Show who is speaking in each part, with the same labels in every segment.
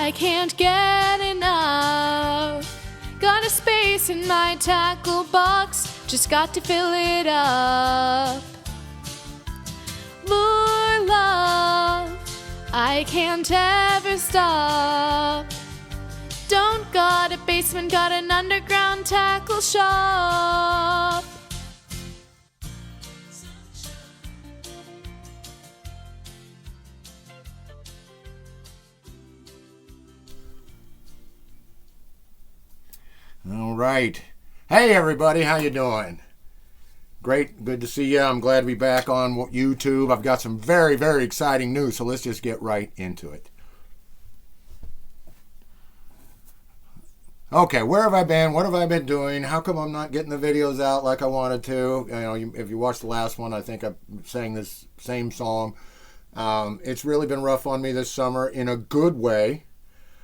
Speaker 1: I can't get enough. Got a space in my tackle box, just got to fill it up. Lure love, I can't ever stop. Don't got a basement, got an underground tackle shop.
Speaker 2: All right. Hey, everybody. How you doing? Great. Good to see you. I'm glad to be back on YouTube. I've got some very, very exciting news, so let's just get right into it. Okay, where have I been? What have I been doing? How come I'm not getting the videos out like I wanted to? If you watched the last one, I think I sang this same song. It's really been rough on me this summer in a good way.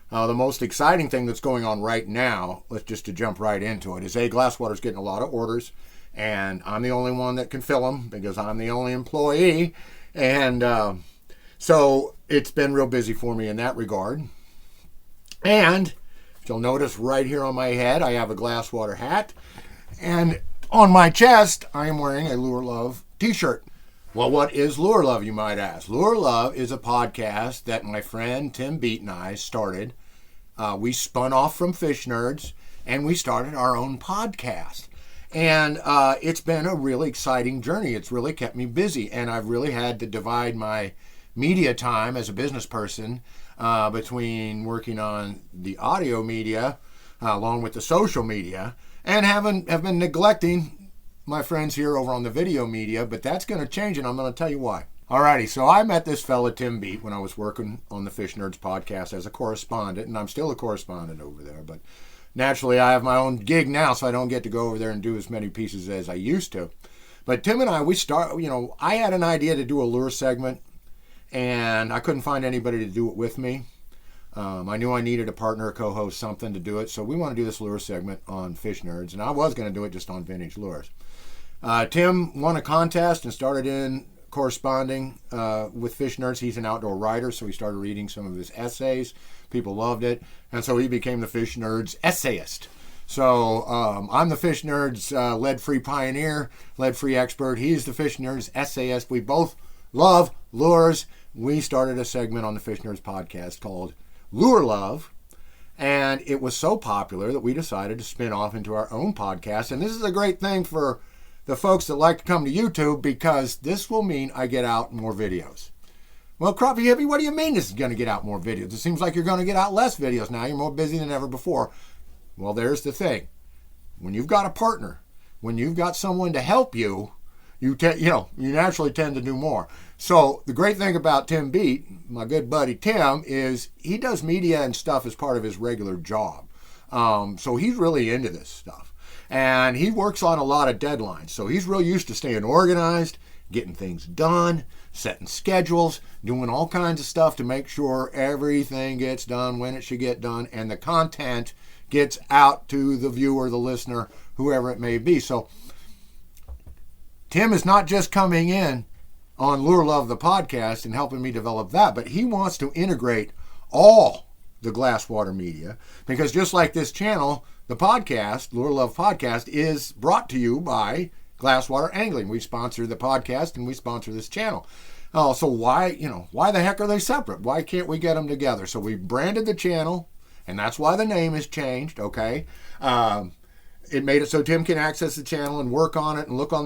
Speaker 2: The most exciting thing that's going on right now, to jump right into it, is Glasswater's getting a lot of orders, and I'm the only one that can fill them because I'm the only employee, and so it's been real busy for me in that regard. And you'll notice right here on my head, I have a Glasswater hat, and on my chest, I am wearing a Lure Love t-shirt. Well, what is Lure Love, you might ask? Lure Love is a podcast that my friend Tim Beat and I started. We spun off from Fish Nerds, and we started our own podcast. And it's been a really exciting journey. It's really kept me busy, and I've really had to divide my media time as a business person between working on the audio media along with the social media, and have been neglecting my friends here over on the video media, but that's going to change, and I'm going to tell you why. Alrighty, so I met this fella, Tim Beat, when I was working on the Fish Nerds podcast as a correspondent, and I'm still a correspondent over there, but naturally I have my own gig now, so I don't get to go over there and do as many pieces as I used to. But Tim and I, I had an idea to do a lure segment, and I couldn't find anybody to do it with me. I knew I needed a partner, a co-host, something to do it, so we want to do this lure segment on Fish Nerds, and I was going to do it just on vintage lures. Tim won a contest and started in corresponding with Fish Nerds. He's an outdoor writer, so he started reading some of his essays. People loved it, and so he became the Fish Nerds essayist. So I'm the Fish Nerds lead-free pioneer, lead-free expert. He's the Fish Nerds essayist. We both love lures. We started a segment on the Fish Nerds podcast called Lure Love, and it was so popular that we decided to spin off into our own podcast. And this is a great thing for the folks that like to come to YouTube, because this will mean I get out more videos. Well, Crappie Hippie, what do you mean this is going to get out more videos? It seems like you're going to get out less videos now. You're more busy than ever before. Well, there's the thing. When you've got a partner, when you've got someone to help you, you naturally tend to do more. So the great thing about Tim Beat, my good buddy Tim, is he does media and stuff as part of his regular job. So he's really into this stuff. And he works on a lot of deadlines. So he's real used to staying organized, getting things done, setting schedules, doing all kinds of stuff to make sure everything gets done when it should get done, and the content gets out to the viewer, the listener, whoever it may be. So Tim is not just coming in on Lure Love the podcast and helping me develop that, but he wants to integrate all the Glasswater media, because just like this channel, the podcast, Lure Love Podcast, is brought to you by Glasswater Angling. We sponsor the podcast and we sponsor this channel. Oh, so why the heck are they separate? Why can't we get them together? So we branded the channel, and that's why the name has changed, okay? It made it so Tim can access the channel and work on it and look at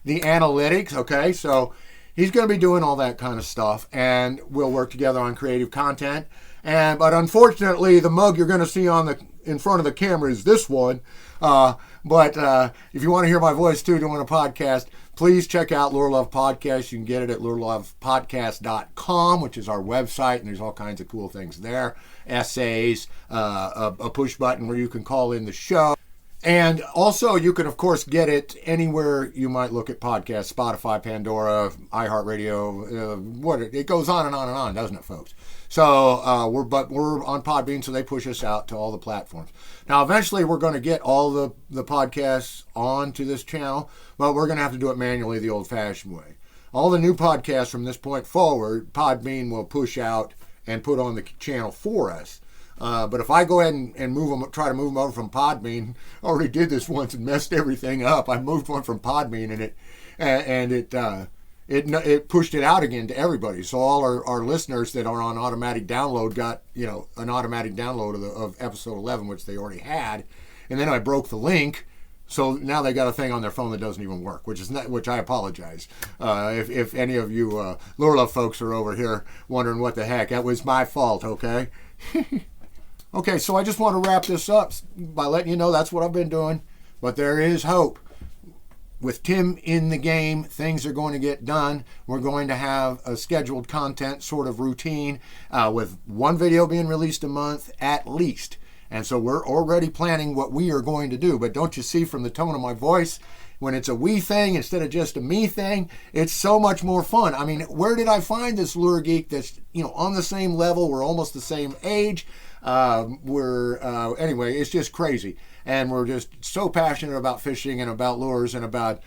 Speaker 2: the analytics, okay? So he's going to be doing all that kind of stuff, and we'll work together on creative content. But unfortunately, the mug you're going to see in front of the camera is this one. But if you want to hear my voice too doing a podcast, please check out Lure Love Podcast. You can get it at lurelovepodcast.com, which is our website, and there's all kinds of cool things there. Essays, a push button where you can call in the show. And also, you can, of course, get it anywhere you might look at podcasts: Spotify, Pandora, iHeartRadio. It goes on and on and on, doesn't it, folks? So we're on Podbean, so they push us out to all the platforms. Now, eventually, we're going to get all the podcasts onto this channel, but we're going to have to do it manually the old-fashioned way. All the new podcasts from this point forward, Podbean will push out and put on the channel for us. But if I go ahead and move them, try to move them over from Podbean, I already did this once and messed everything up. I moved one from Podbean and it pushed it out again to everybody. So all our listeners that are on automatic download got, an automatic download of episode 11, which they already had. And then I broke the link. So now they got a thing on their phone that doesn't even work, which I apologize. If any of you Lure Love folks are over here wondering what the heck, that was my fault, okay? Okay, so I just want to wrap this up by letting you know that's what I've been doing. But there is hope. With Tim in the game, things are going to get done. We're going to have a scheduled content sort of routine with one video being released a month at least. And so we're already planning what we are going to do. But don't you see from the tone of my voice, when it's a we thing instead of just a me thing, it's so much more fun. I mean, where did I find this lure geek that's, on the same level? We're almost the same age. Anyway, it's just crazy. And we're just so passionate about fishing and about lures and about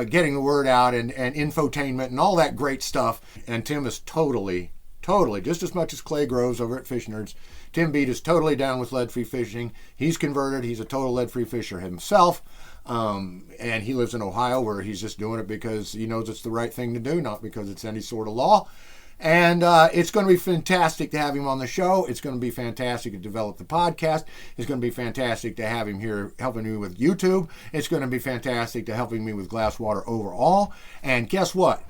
Speaker 2: getting the word out and infotainment and all that great stuff. And Tim is totally, just as much as Clay Groves over at Fish Nerds, Tim Beat is totally down with lead-free fishing. He's converted. He's a total lead-free fisher himself. And he lives in Ohio, where he's just doing it because he knows it's the right thing to do, not because it's any sort of law. And it's going to be fantastic to have him on the show. It's going to be fantastic to develop the podcast. It's going to be fantastic to have him here helping me with YouTube. It's going to be fantastic to helping me with Glasswater overall. And guess what?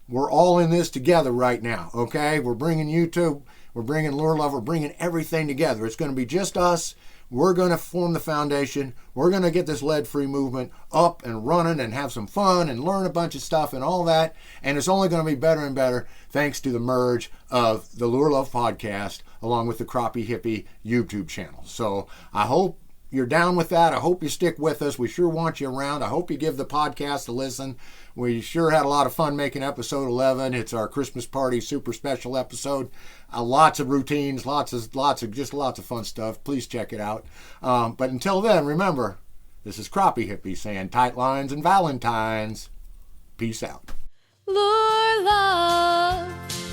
Speaker 2: We're all in this together right now, okay? We're bringing YouTube, we're bringing Lure Love, we're bringing everything together. It's going to be just us. We're going to form the foundation. We're going to get this lead-free movement up and running and have some fun and learn a bunch of stuff and all that. And it's only going to be better and better thanks to the merge of the Lure Love podcast along with the Crappie Hippie YouTube channel. So I hope you're down with that. I hope you stick with us. We sure want you around. I hope you give the podcast a listen. We sure had a lot of fun making episode 11. It's our Christmas party super special episode. Lots of routines, lots of fun stuff. Please check it out. But until then, remember, this is Crappie Hippie saying tight lines and Valentines. Peace out.
Speaker 1: Lure Love,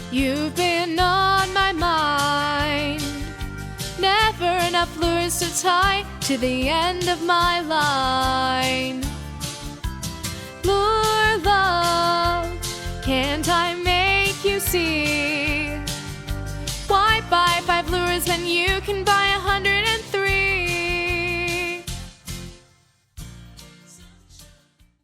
Speaker 1: you've been on my mind. Never enough lures to tie to the end of my line. Lure Love, can't I make you see? Why buy 5 lures when you can buy